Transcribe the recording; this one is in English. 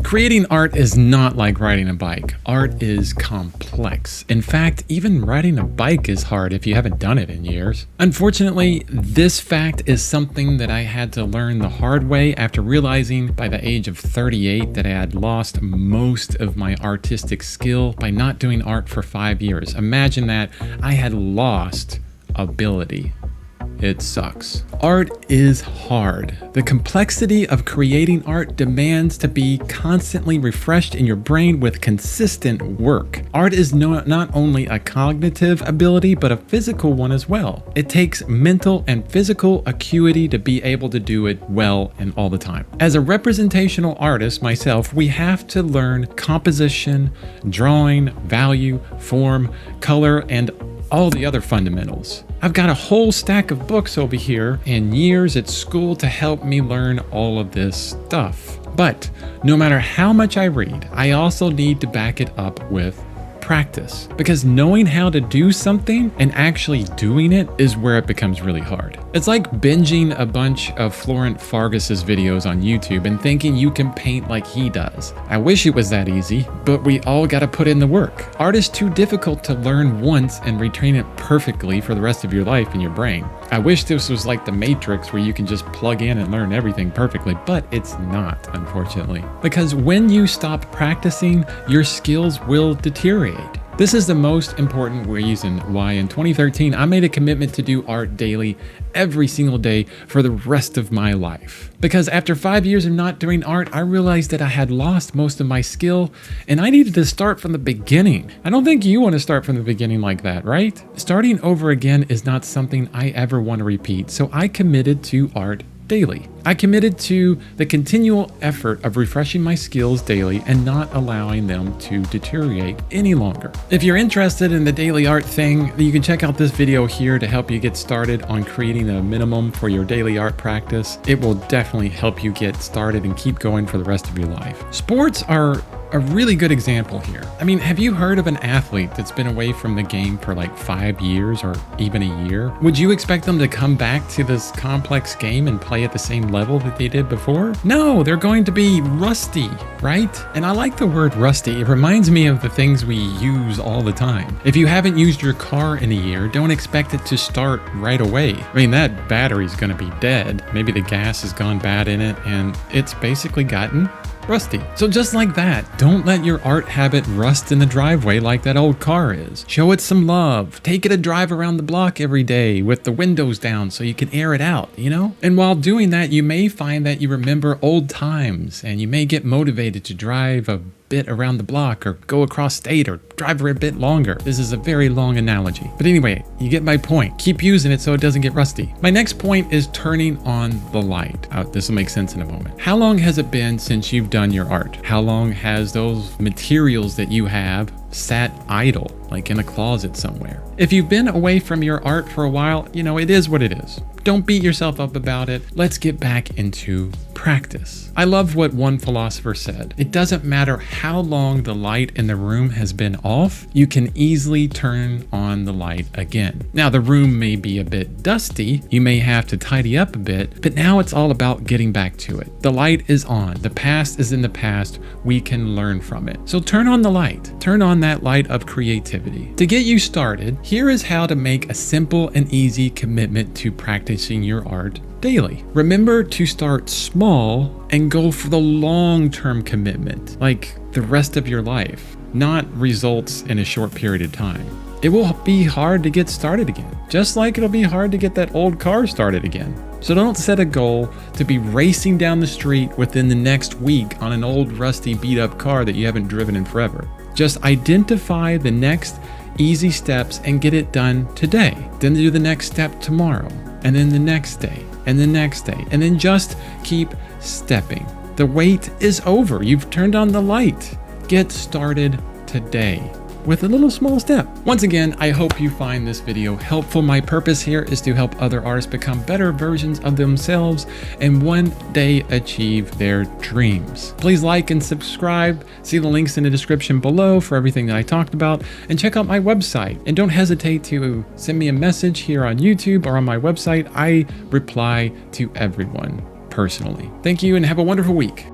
Creating art is not like riding a bike. Art is complex. In fact, even riding a bike is hard if you haven't done it in years. Unfortunately, this fact is something that I had to learn the hard way after realizing by the age of 38 that I had lost most of my artistic skill by not doing art for 5 years. Imagine that. I had lost ability. It sucks. Art is hard. The complexity of creating art demands to be constantly refreshed in your brain with consistent work. Art is not only a cognitive ability, but a physical one as well. It takes mental and physical acuity to be able to do it well and all the time. As a representational artist myself, we have to learn composition, drawing, value, form, color, and all the other fundamentals. I've got a whole stack of books over here and years at school to help me learn all of this stuff. But no matter how much I read, I also need to back it up with practice, because knowing how to do something and actually doing it is where it becomes really hard. It's like binging a bunch of Florent Farges' videos on YouTube and thinking you can paint like he does. I wish it was that easy, but we all gotta put in the work. Art is too difficult to learn once and retrain it perfectly for the rest of your life in your brain. I wish this was like the Matrix where you can just plug in and learn everything perfectly, but it's not, unfortunately. Because when you stop practicing, your skills will deteriorate. This is the most important reason why in 2013 I made a commitment to do art daily every single day for the rest of my life. Because after 5 years of not doing art, I realized that I had lost most of my skill and I needed to start from the beginning. I don't think you want to start from the beginning like that, right? Starting over again is not something I ever want to repeat, so I committed to art daily. I committed to the continual effort of refreshing my skills daily and not allowing them to deteriorate any longer. If you're interested in the daily art thing, you can check out this video here to help you get started on creating a minimum for your daily art practice. It will definitely help you get started and keep going for the rest of your life. Sports are a really good example here. I mean, have you heard of an athlete that's been away from the game for like 5 years or even a year? Would you expect them to come back to this complex game and play at the same level that they did before? No, they're going to be rusty, right? And I like the word rusty. It reminds me of the things we use all the time. If you haven't used your car in a year, don't expect it to start right away. I mean, that battery's gonna be dead. Maybe the gas has gone bad in it and it's basically gotten rusty. So just like that, don't let your art habit rust in the driveway like that old car is. Show it some love. Take it a drive around the block every day with the windows down so you can air it out, you know? And while doing that, you may find that you remember old times and you may get motivated to drive a bit around the block or go across state or drive for a bit longer. This is a very long analogy. But anyway, you get my point. Keep using it so it doesn't get rusty. My next point is turning on the light. This will make sense in a moment. How long has it been since you've done your art? How long has those materials that you have sat idle, like in a closet somewhere? If you've been away from your art for a while, you know, it is what it is. Don't beat yourself up about it. Let's get back into practice. I love what one philosopher said. It doesn't matter how long the light in the room has been off, you can easily turn on the light again. Now, the room may be a bit dusty, you may have to tidy up a bit, but now it's all about getting back to it. The light is on. The past is in the past. We can learn from it. So turn on the light. Turn on that light of creativity. To get you started, here is how to make a simple and easy commitment to practicing your art daily. Remember to start small and go for the long-term commitment, like the rest of your life, not results in a short period of time. It will be hard to get started again, just like it'll be hard to get that old car started again. So don't set a goal to be racing down the street within the next week on an old rusty beat-up car that you haven't driven in forever. Just identify the next easy steps and get it done today. Then do the next step tomorrow, and then the next day, and the next day, and then just keep stepping. The wait is over. You've turned on the light. Get started today with a little small step. Once again, I hope you find this video helpful. My purpose here is to help other artists become better versions of themselves and one day achieve their dreams. Please like and subscribe. See the links in the description below for everything that I talked about, and check out my website. And don't hesitate to send me a message here on YouTube or on my website. I reply to everyone personally. Thank you and have a wonderful week.